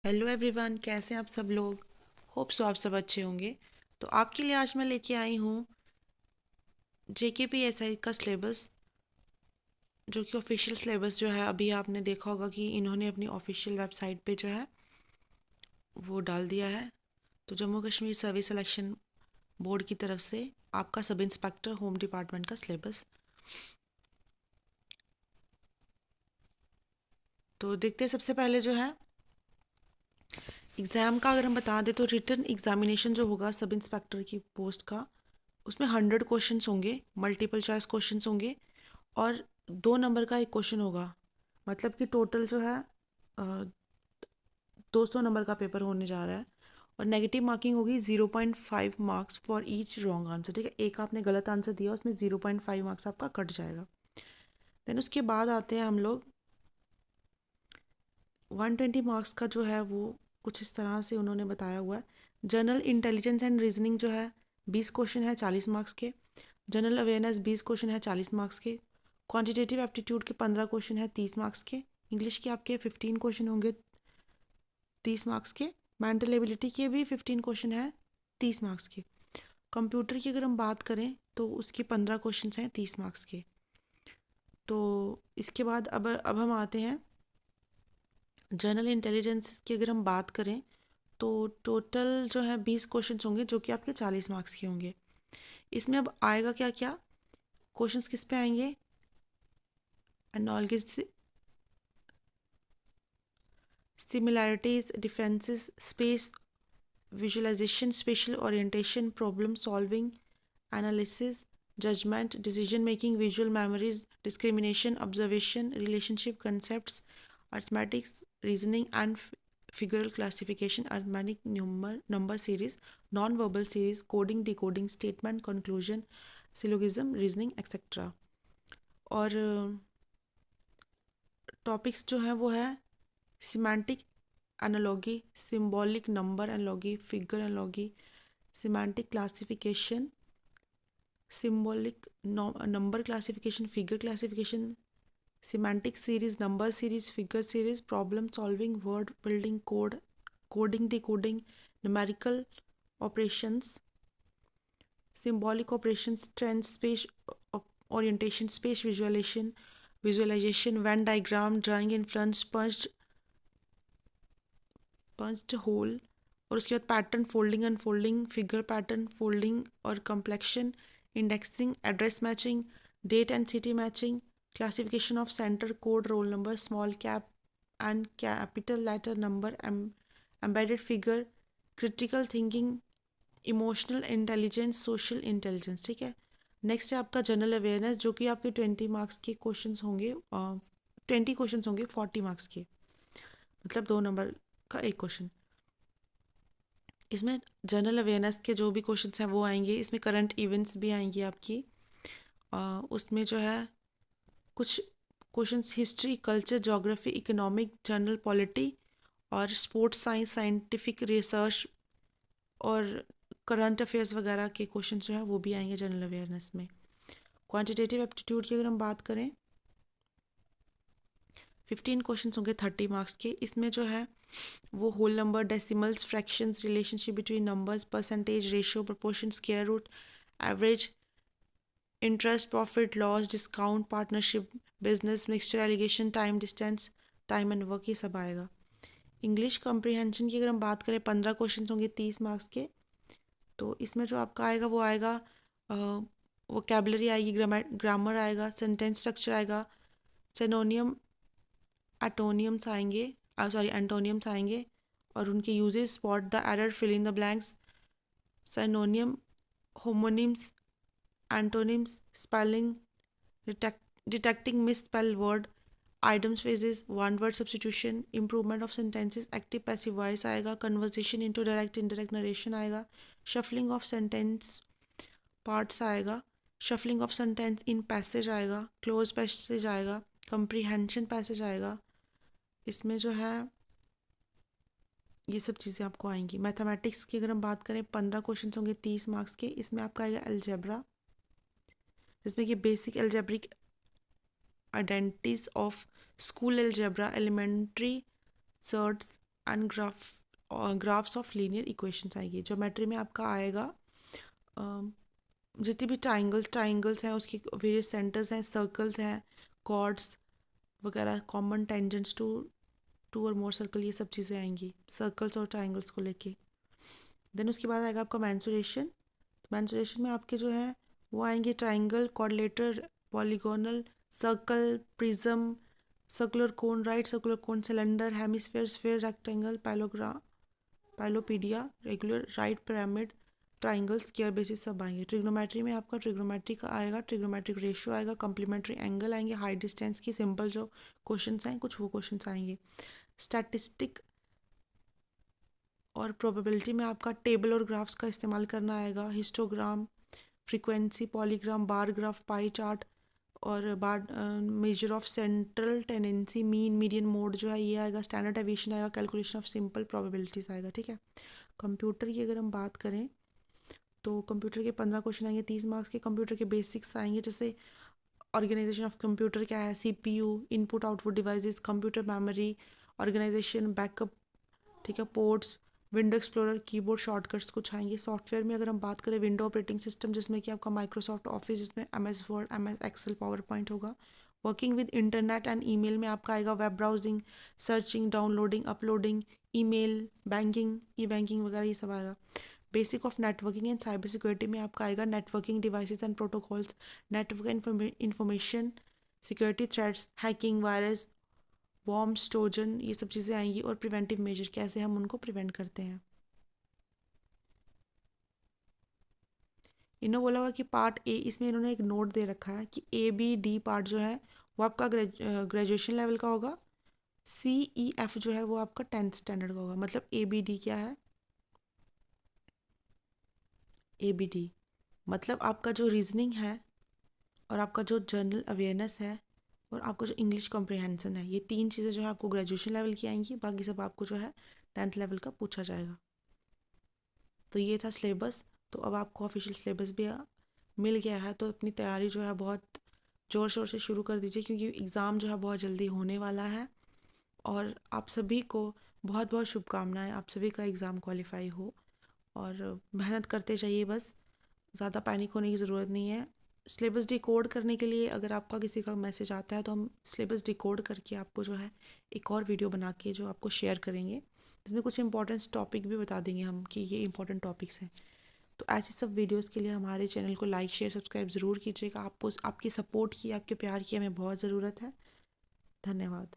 Hello everyone, कैसे हैं आप सब लोग। होप सो आप सब अच्छे होंगे। तो आपके लिए आज मैं लेके आई हूँ JKPSI का सिलेबस, जो कि ऑफिशियल सिलेबस जो है। अभी आपने देखा होगा कि इन्होंने अपनी ऑफिशियल वेबसाइट पे जो है वो डाल दिया है। तो Jammu Kashmir service selection board की तरफ से आपका सब इंस्पेक्टर होम डिपार्टमेंट का सिलेबस। तो देखते हैं सबसे पहले जो है एग्ज़ाम का। अगर हम बता दें तो रिटन एग्जामिनेशन जो होगा सब इंस्पेक्टर की पोस्ट का, उसमें 100 क्वेश्चंस होंगे, मल्टीपल चॉइस क्वेश्चंस होंगे और 2 नंबर का एक क्वेश्चन होगा। मतलब कि टोटल जो है 200 नंबर का पेपर होने जा रहा है। और नेगेटिव मार्किंग होगी 0.5 marks for each wrong answer. ठीक है, एक आपने गलत आंसर दिया, उसमें 0.5 मार्क्स आपका कट जाएगा। देन उसके बाद आते हैं हम लोग 120 मार्क्स का जो है वो कुछ इस तरह से उन्होंने बताया हुआ है। जनरल इंटेलिजेंस एंड रीजनिंग जो है 20 क्वेश्चन है 40 मार्क्स के। जनरल अवेयरनेस 20 क्वेश्चन है 40 मार्क्स के। क्वांटिटेटिव एप्टीट्यूड के 15 क्वेश्चन है 30 मार्क्स के। इंग्लिश के आपके 15 क्वेश्चन होंगे 30 मार्क्स के। मेंटल एबिलिटी के भी 15 क्वेश्चन है 30 मार्क्स के। कंप्यूटर की अगर हम बात करें तो उसके 15 क्वेश्चन हैं 30 मार्क्स के। तो इसके बाद अब हम आते हैं जनरल इंटेलिजेंस की। अगर हम बात करें तो टोटल जो है 20 क्वेश्चंस होंगे, जो कि आपके 40 मार्क्स के होंगे। इसमें अब आएगा क्या क्या क्वेश्चंस किस पे आएंगे। Analogous, similarities, differences, space visualization, spatial orientation, problem solving, analysis, judgment, decision making, visual memories, discrimination, observation, relationship concepts, arithmetics, reasoning, and figural classification, arithmetic number series, non-verbal series, coding, decoding, statement, conclusion, syllogism, reasoning, etc. और topics जो हैं वो है semantic analogy, symbolic number analogy, figure analogy, semantic classification, symbolic number classification, figure classification, semantic series, number series, figure series, problem solving, word building, coding, decoding, numerical operations, symbolic operations, trend, space orientation, space visualisation, Venn diagram, drawing influence, punched hole. और उसके बाद pattern, folding unfolding, figure pattern, folding और completion, indexing, address matching, date and city matching, classification of centre code, roll number, small cap and capital letter number, embedded figure, critical thinking, emotional intelligence, social intelligence. ठीक है। Next है आपका general awareness, जो कि आपके 20 marks के question होंगे। 20 question होंगे 40 मार्क्स के, मतलब 2 नंबर का एक क्वेश्चन। इसमें जनरल अवेयरनेस के जो भी क्वेश्चंस हैं वो आएंगे। इसमें करंट इवेंट्स भी आएंगी आपकी। उसमें जो है कुछ questions history, culture, geography, economic, general polity और स्पोर्ट्स साइंस, साइंटिफिक रिसर्च और करंट अफेयर्स वगैरह के क्वेश्चन जो है वो भी आएंगे जनरल अवेयरनेस में। क्वांटिटेटिव एप्टीट्यूड की अगर हम बात करें, 15 क्वेश्चन होंगे 30 मार्क्स के। इसमें जो है वो whole number, decimals, fractions, relationship between numbers, percentage, ratio, proportion, square root, average, interest, profit, loss, discount, partnership, business, mixture, alligation, time, distance, time and work, ये सब आएगा। इंग्लिश कॉम्प्रिहेंशन की अगर हम बात करें, 15 क्वेश्चन होंगे 30 मार्क्स के। तो इसमें जो आपका आएगा वो आएगा वोकेबलरी आएगी, ग्रामर आएगा, सेंटेंस स्ट्रक्चर आएगा, सिनोनियम, एटोनियम्स आएंगे, सॉरी एंटोनियम्स आएंगे और उनके uses, spot the error, fill in the blanks, synonym, homonyms, antonyms, spelling, detecting misspell word, items, phrases, one word substitution, improvement of sentences, active passive voice आएगा, conversation into direct indirect narration आएगा, shuffling of sentence parts आएगा, shuffling of sentence in passage आएगा, cloze passage आएगा, comprehension passage आएगा। इसमें जो है ये सब चीज़ें आपको आएंगी। मैथमेटिक्स की अगर हम बात करें, 15 क्वेश्चन होंगे 30 मार्क्स के। इसमें आपका आएगा अलजेब्रा, जिसमें कि basic algebraic identities of school algebra, elementary surds and graphs of linear equations आएगी। ज्योमेट्री में आपका आएगा जितनी भी ट्राइंगल्स हैं उसकी वेरियस सेंटर्स हैं, सर्कल्स हैं, कॉर्ड्स वगैरह, कॉमन टेंजेंट्स टू टू और मोर सर्कल, ये सब चीज़ें आएंगी सर्कल्स और ट्राइंगल्स को लेके। देन उसके बाद आएगा आपका मैंसुरेशन। मैंसुरेशन में आपके जो है वो आएंगे triangle, quadrilateral, polygonal, circle, prism, circular cone, right circular cone, cylinder, hemisphere, sphere, rectangle, पाइलोपीडिया, regular, right pyramid, triangle, square basis सब आएंगे। ट्रिग्नोमेट्री में आपका ट्रिग्नोमेट्री का आएगा, ट्रिग्नोमेट्रिक रेशियो आएगा, कम्प्लीमेंट्री एंगल आएंगे, हाइट डिस्टेंस की सिंपल जो क्वेश्चंस आए कुछ वो क्वेश्चंस आएंगे। स्टैटिस्टिक और प्रोबेबिलिटी में आपका टेबल और ग्राफ्स का इस्तेमाल करना आएगा, histogram, frequency, polygram, bar graph, pie chart और bar measure of central tendency, mean, median, mode जो है ये आएगा, स्टैंडर्ड डेविएशन आएगा, कैलकुलेशन ऑफ सिंपल प्रोबेबिलिटीज आएगा। ठीक है। कंप्यूटर की अगर हम बात करें तो कंप्यूटर के 15 क्वेश्चन आएंगे 30 मार्क्स के। कंप्यूटर के बेसिक्स आएंगे जैसे ऑर्गेनाइजेशन ऑफ कंप्यूटर क्या है, CPU, input output devices, computer memory, organisation, backup, ठीक है, ports, window explorer, keyboard shortcuts कुछ आएंगे। सॉफ्टवेयर में अगर हम बात करें विंडो ऑपरेटिंग सिस्टम जिसमें कि आपका माइक्रोसॉफ्ट ऑफिस, जिसमें MS Word, MS Excel, PowerPoint होगा। Working with internet and email में आपका आएगा web browsing, searching, downloading, uploading, email, banking, e banking वगैरह ये सब आएगा। Basic of networking and cyber security में आपका आएगा networking devices and protocols, network information security threats, hacking, virus, worms, Trojan, ये सब चीज़ें आएंगी। और प्रिवेंटिव मेजर कैसे हम उनको प्रिवेंट करते हैं। इन्होंने बोला हुआ कि पार्ट ए, इसमें इन्होंने एक नोट दे रखा है कि ABD पार्ट जो है वो आपका ग्रेजुएशन लेवल का होगा, CEF जो है वो आपका 10th स्टैंडर्ड का होगा। मतलब ABD क्या है, ABD मतलब आपका जो रीजनिंग है और आपका जो जनरल अवेयरनेस है और आपका जो इंग्लिश कॉम्प्रिहेंसन है, ये 3 चीज़ें जो है आपको ग्रेजुएशन लेवल की आएंगी, बाकी सब आपको जो है 10th लेवल का पूछा जाएगा। तो ये था सिलेबस। तो अब आपको ऑफिशियल सिलेबस भी मिल गया है, तो अपनी तैयारी जो है बहुत ज़ोर शोर से शुरू कर दीजिए क्योंकि एग्ज़ाम जो है बहुत जल्दी होने वाला है। और आप सभी को बहुत बहुत शुभकामनाएं, आप सभी का एग्ज़ाम क्वालिफाई हो और मेहनत करते जाइए बस, ज़्यादा पैनिक होने की ज़रूरत नहीं है। सिलेबस डिकोड करने के लिए अगर आपका किसी का मैसेज आता है तो हम सिलेबस डिकोड करके आपको जो है एक और वीडियो बना के जो आपको शेयर करेंगे, जिसमें कुछ इंपॉर्टेंट टॉपिक भी बता देंगे हम कि ये इंपॉर्टेंट टॉपिक्स हैं। तो ऐसी सब वीडियोस के लिए हमारे चैनल को लाइक शेयर सब्सक्राइब ज़रूर कीजिएगा। आपको आपकी सपोर्ट की, आपके प्यार की हमें बहुत ज़रूरत है। धन्यवाद।